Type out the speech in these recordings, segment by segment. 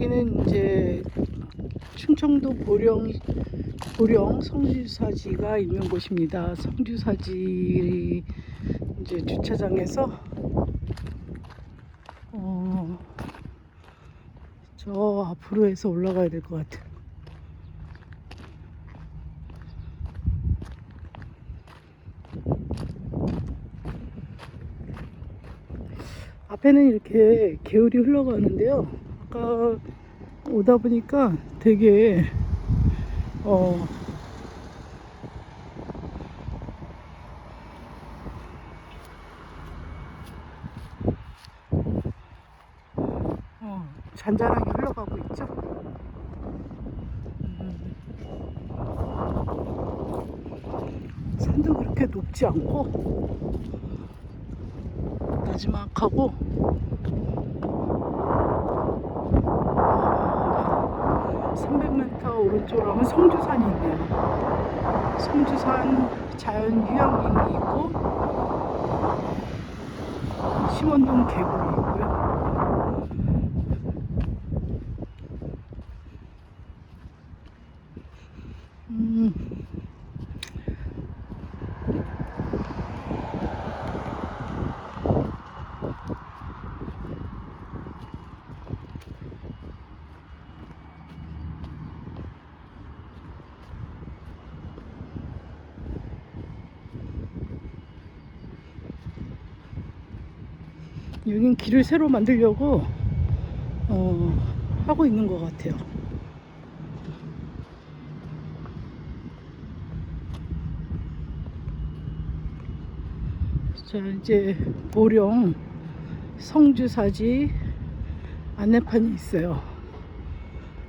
여기는 이제 충청도 보령 성주사지가 있는 곳입니다. 성주사지 이제 주차장에서 저 앞으로 해서 올라가야 될 것 같아요. 앞에는 이렇게 개울이 흘러가는데요. 아까 오다 보니까 되게 잔잔하게 흘러가고 있죠. 산도 그렇게 높지 않고 나지막하고 300m 오른쪽으로 가면 성주산이 있네요. 성주산 자연휴양림이 있고 심원동 계곡이 있고요. 여긴 길을 새로 만들려고 하고 있는 것 같아요. 자, 이제 보령 성주사지 안내판이 있어요.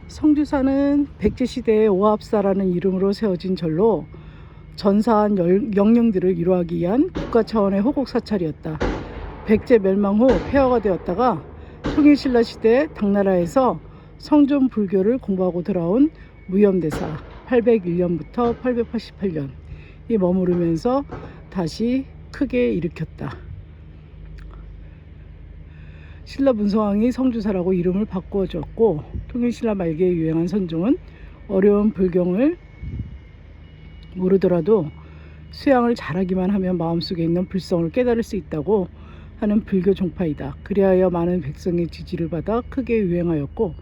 성주사는 백제시대의 오합사라는 이름으로 세워진 절로 전사한 영령들을 위로하기 위한 국가 차원의 호국 사찰이었다. 백제 멸망 후 폐허가 되었다가 통일신라 시대 당나라에서 성전 불교를 공부하고 돌아온 무염대사 801년부터 888년이 머무르면서 다시 크게 일으켰다. 신라 문성왕이 성주사라고 이름을 바꾸어줬고, 통일신라 말기에 유행한 선종은 어려운 불경을 모르더라도 수양을 잘하기만 하면 마음속에 있는 불성을 깨달을 수 있다고 하는 불교 종파이다. 그리하여 많은 백성의 지지를 받아 크게 유행하였고,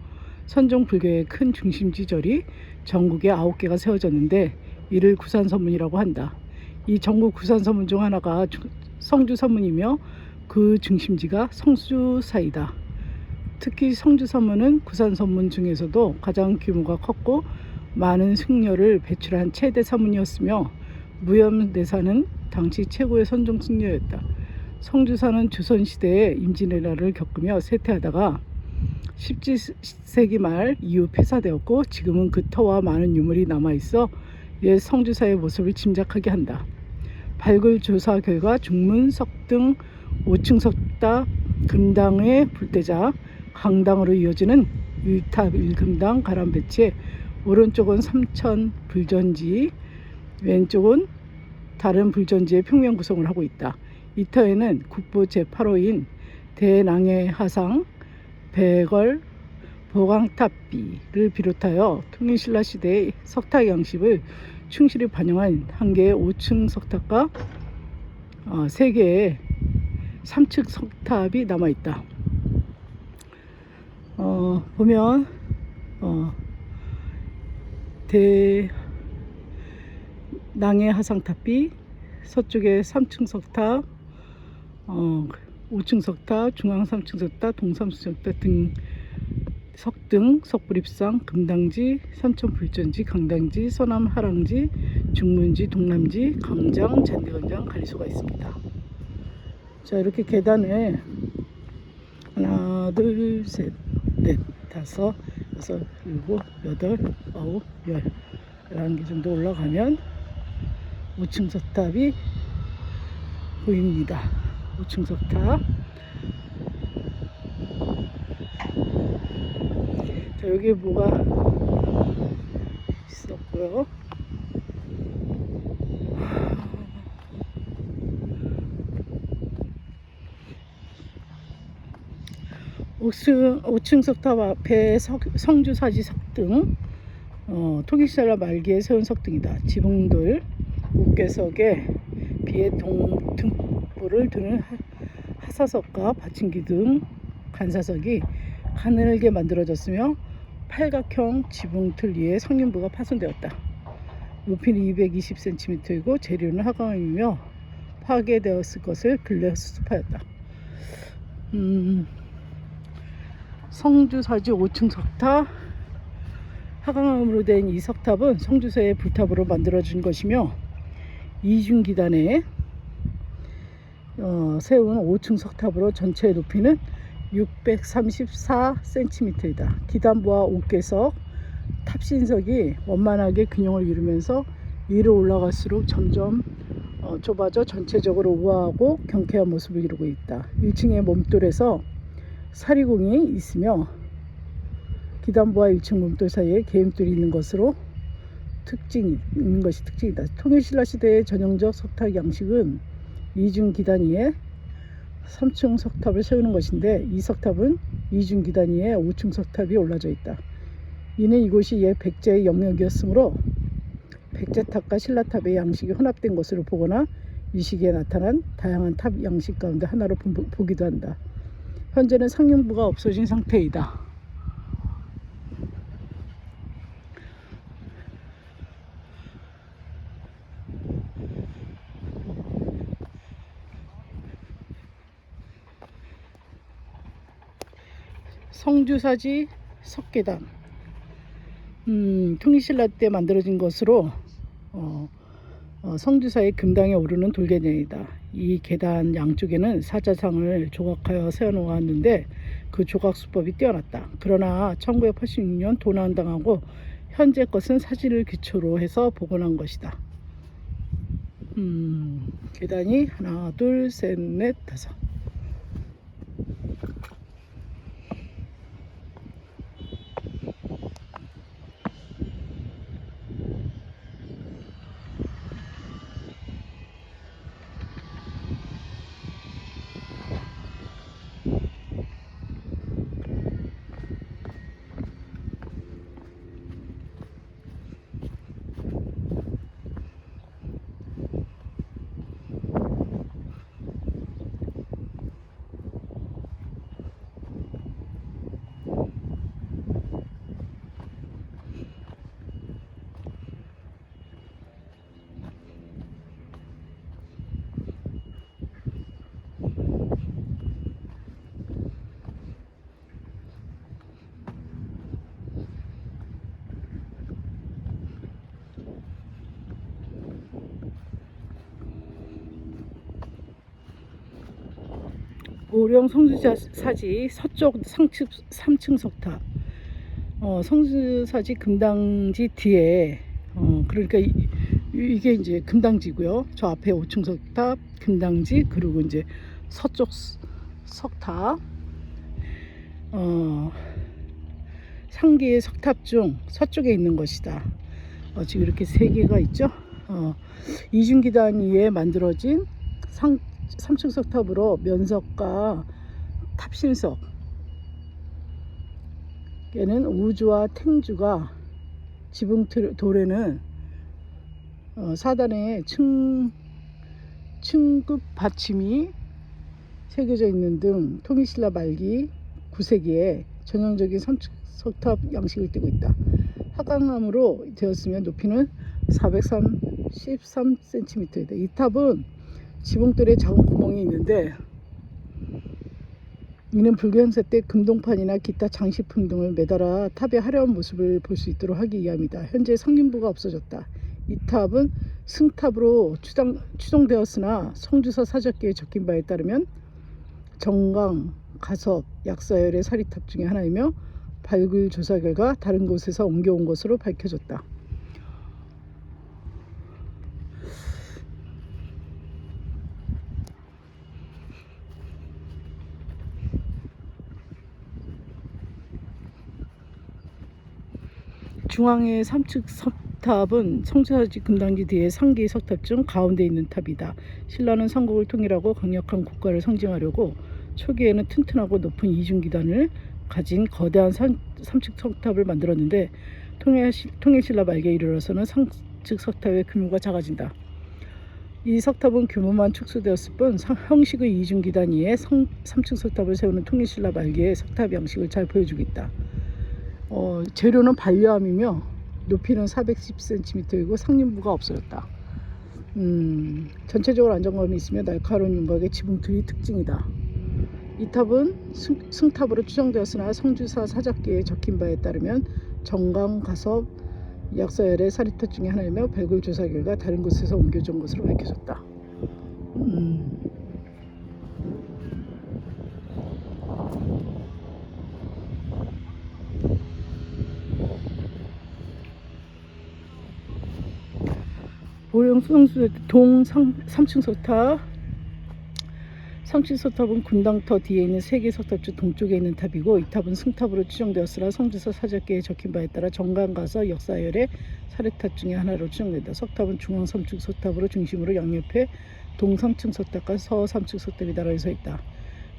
선종 불교의 큰 중심지절이 전국에 9개가 세워졌는데 이를 구산서문이라고 한다. 이 전국 구산서문 중 하나가 성주서문이며 그 중심지가 성주사이다. 특히 성주서문은 구산서문 중에서도 가장 규모가 컸고 많은 승려를 배출한 최대 서문이었으며 무염대사는 당시 최고의 선종 승려였다. 성주사는 조선시대에 임진왜란을 겪으며 쇠퇴하다가 17세기 말 이후 폐사되었고, 지금은 그 터와 많은 유물이 남아있어 옛 성주사의 모습을 짐작하게 한다. 발굴 조사 결과 중문, 석등, 5층 석탑, 금당의 불대자, 강당으로 이어지는 유탑 1금당 가람배치에 오른쪽은 삼천 불전지, 왼쪽은 다른 불전지의 평면 구성을 하고 있다. 이 터에는 국보 제8호인 대낭의 하상, 배걸, 보강탑비를 비롯하여 통일신라 시대의 석탑 양식을 충실히 반영한 한 개의 5층 석탑과 3개의 3층 석탑이 남아있다. 보면 대낭의 하상탑비, 서쪽에 3층 석탑, 5층 석탑, 중앙 3층 석탑, 동 3층 석탑 등 석등, 석불입상, 금당지, 삼천불전지, 강당지, 서남 하랑지, 중문지, 동남지, 강장, 잔디광장 갈 수가 있습니다. 자, 이렇게 계단에 하나, 둘, 셋, 넷, 다섯, 여섯, 일곱, 여덟, 아홉, 11개 정도 올라가면 5층 석탑이 보입니다. 5층 석탑. 자, 여기 뭐가 있었고요. 5층 석탑 앞에 성주사지 석등, 통일신라 말기에 세운 석등이다. 지붕돌 옥괴석에 비에 등불을 드는 하사석과 받침기 등 간사석이 가늘게 만들어졌으며 팔각형 지붕틀 위에 성림부가 파손되었다. 높이는 220cm이고 재료는 하강이며 파괴되었을 것을 근래 수습하였다. 성주사지 5층 석탑, 하강암으로 된 이 석탑은 성주사의 불탑으로 만들어진 것이며 이중기단에 세운 5층 석탑으로 전체 높이는 634cm이다. 기단부와 옥괴석, 탑신석이 원만하게 균형을 이루면서 위로 올라갈수록 점점 좁아져 전체적으로 우아하고 경쾌한 모습을 이루고 있다. 1층의 몸돌에서 사리공이 있으며 기단부와 1층 몸돌 사이에 개임돌이 있는 것으로 있는 것이 특징이다. 통일신라 시대의 전형적 석탑 양식은 이중 기단 위에 3층 석탑을 세우는 것인데, 이 석탑은 이중 기단 위에 5층 석탑이 올라져 있다. 이는 이곳이 옛 백제의 영역이었으므로 백제탑과 신라탑의 양식이 혼합된 것으로 보거나 이 시기에 나타난 다양한 탑 양식 가운데 하나로 보기도 한다. 현재는 상륜부가 없어진 상태이다. 성주사지 석계단, 통일신라 때 만들어진 것으로 성주사의 금당에 오르는 돌계단이다. 이 계단 양쪽에는 사자상을 조각하여 세워놓았는데 그 조각 수법이 뛰어났다. 그러나 1986년 도난당하고 현재 것은 사진을 기초로 해서 복원한 것이다. 계단이 하나, 둘, 셋, 넷, 다섯. 오령 성주사지 서쪽 3층 석탑, 성주사지 금당지 뒤에, 그러니까 이게 이제 금당지고요. 저 앞에 5층 석탑, 금당지, 그리고 이제 서쪽 석탑, 상계의 석탑 중 서쪽에 있는 것이다. 지금 이렇게 세 개가 있죠. 이중기단 위에 만들어진 3층 석탑으로 면석과 탑신석, 얘는 우주와 탱주가 지붕돌에는 사단에 층급 받침이 새겨져 있는 등 통일신라 말기 9세기에 전형적인 3층 석탑 양식을 띠고 있다. 하강암으로 되었으며 높이는 433cm이다. 이 탑은 지붕돌에 작은 구멍이 있는데, 이는 불교 행사 때 금동판이나 기타 장식품 등을 매달아 탑의 화려한 모습을 볼 수 있도록 하기 위함이다. 현재 성림부가 없어졌다. 이 탑은 승탑으로 추정되었으나 성주사 사적기에 적힌 바에 따르면 정강, 가섭, 약사열의 사리탑 중에 하나이며 발굴 조사 결과 다른 곳에서 옮겨온 것으로 밝혀졌다. 중앙의 3층 석탑은 성주사지 금당지 뒤에 상계의 석탑 중 가운데 있는 탑이다. 신라는 삼국을 통일하고 강력한 국가를 상징하려고 초기에는 튼튼하고 높은 이중기단을 가진 거대한 삼층 석탑을 만들었는데 통일신라 말기에 이르러서는 상층 석탑의 규모가 작아진다. 이 석탑은 규모만 축소되었을 뿐 형식의 이중기단 위에 삼층 석탑을 세우는 통일신라 말기의 석탑 양식을 잘 보여주고 있다. 재료는 반려암이며 높이는 410cm이고 상륜부가 없어졌다. 전체적으로 안정감이 있으며 날카로운 윤곽의 지붕틀이 특징이다. 이 탑은 승탑으로 추정되었으나 성주사 사작기에 적힌 바에 따르면 정강, 가섭, 약사열의 사리탑 중의 하나이며 발굴 조사 결과 다른 곳에서 옮겨진 것으로 밝혀졌다. 보령 수성수 삼층 석탑. 삼층 석탑은 군당터 뒤에 있는 세개 석탑 중 동쪽에 있는 탑이고, 이 탑은 승탑으로 추정되었으나 성주사 사작기에 적힌 바에 따라 정강, 가서 역사열의 사례탑 중의 하나로 추정된다. 석탑은 중앙 3층 석탑으로 중심으로 양옆에 동 3층 석탑과 서 3층 석탑이 나란히 서 있다.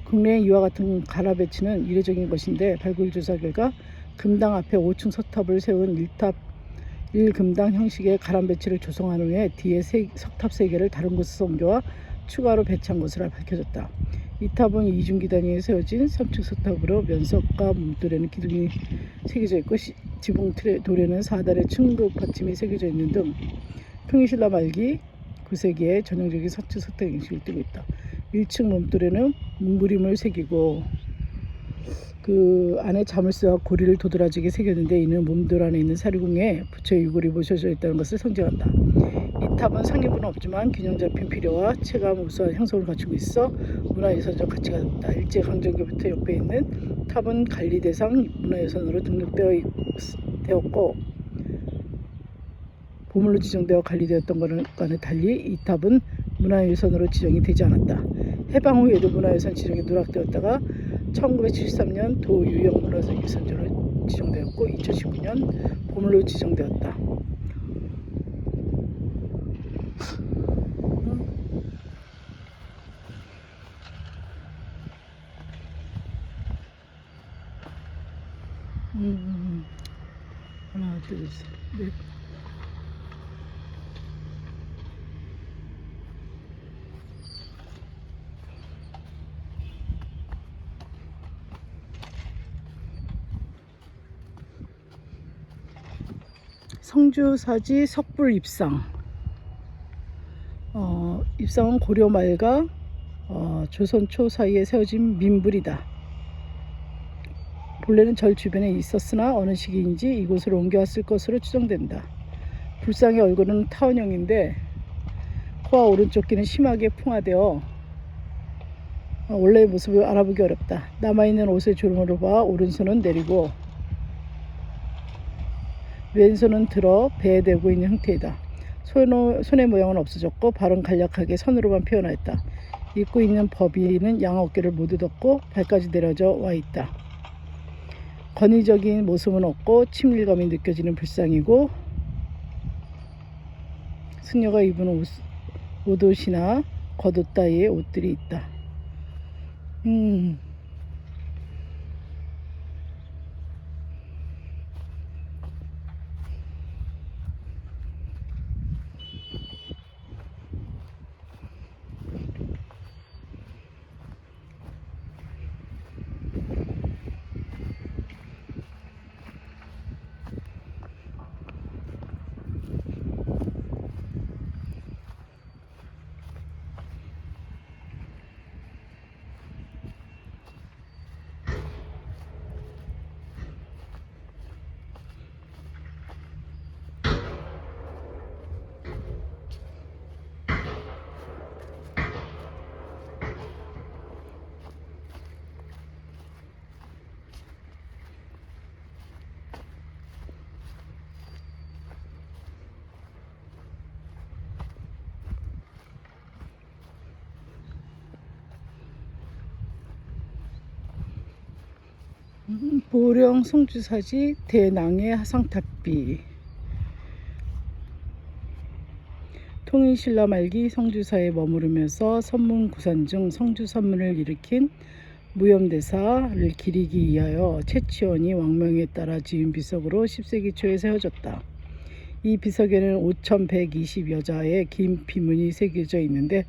국내에 이와 같은 가라 배치는 이례적인 것인데, 발굴 조사 결과 금당 앞에 5층 석탑을 세운 1금당 형식의 가람 배치를 조성한 후에 뒤에 석탑 3개를 다른 곳에서 옮겨와 추가로 배치한 것으로 밝혀졌다. 이 탑은 이중기단 위에 세워진 3층 석탑으로 면석과 몸돌에는 기둥이 새겨져 있고 지붕 돌에는 4단의 층급 받침이 새겨져 있는 등 통일신라 말기 9세기의 전형적인 3층 석탑 형식을 띠고 있다. 1층 몸돌에는 문그림을 새기고 그 안에 자물쇠와 고리를 도드라지게 새겼는데, 이는 몸돌 안에 있는 사리궁에 부처의 유골이 모셔져 있다는 것을 상징한다. 이 탑은 상위부는 없지만 균형 잡힌 필요와 체감 우수한 형성을 갖추고 있어 문화유산적 가치가 높다. 일제강점기부터 옆에 있는 탑은 관리대상 문화유산으로 등록되었고 보물로 지정되어 관리되었던 것과는 달리 이 탑은 문화유산으로 지정이 되지 않았다. 해방 후에도 문화유산 지정이 누락되었다가 1973년 도유형 문화유산으로 지정되었고 2019년 보물로 지정되었다. 하나, 둘, 셋, 넷. 성주사지 석불 입상. 입상은 고려 말과 조선 초 사이에 세워진 민불이다. 본래는 절 주변에 있었으나 어느 시기인지 이곳으로 옮겨왔을 것으로 추정된다. 불상의 얼굴은 타원형인데 코와 오른쪽 귀는 심하게 풍화되어 원래의 모습을 알아보기 어렵다. 남아있는 옷의 주름으로 봐 오른손은 내리고 왼손은 들어 배에 대고 있는 형태이다. 손의 모양은 없어졌고 발은 간략하게 선으로만 표현하여 있다. 입고 있는 법이는 양 어깨를 모두 덮고 발까지 내려져 와 있다. 권위적인 모습은 없고 친밀감이 느껴지는 불상이고, 승려가 입은 옷옷이나 겉옷 따위의 옷들이 있다. 보령 성주사지 대낭의 하상탑비. 통일신라 말기 성주사에 머무르면서 선문구산 중 성주 선문을 일으킨 무염대사를 기리기 위하여 최치원이 왕명에 따라 지은 비석으로 10세기 초에 세워졌다. 이 비석에는 5120여자의 긴 비문이 새겨져 있는데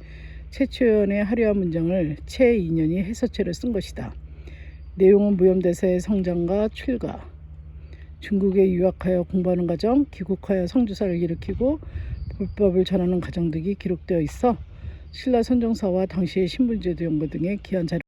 최치원의 화려한 문장을 최인연이 해서체로 쓴 것이다. 내용은 무염대사의 성장과 출가, 중국에 유학하여 공부하는 과정, 귀국하여 성주사를 일으키고 불법을 전하는 과정 등이 기록되어 있어 신라 선종사와 당시의 신분제도 연구 등의 귀한 자료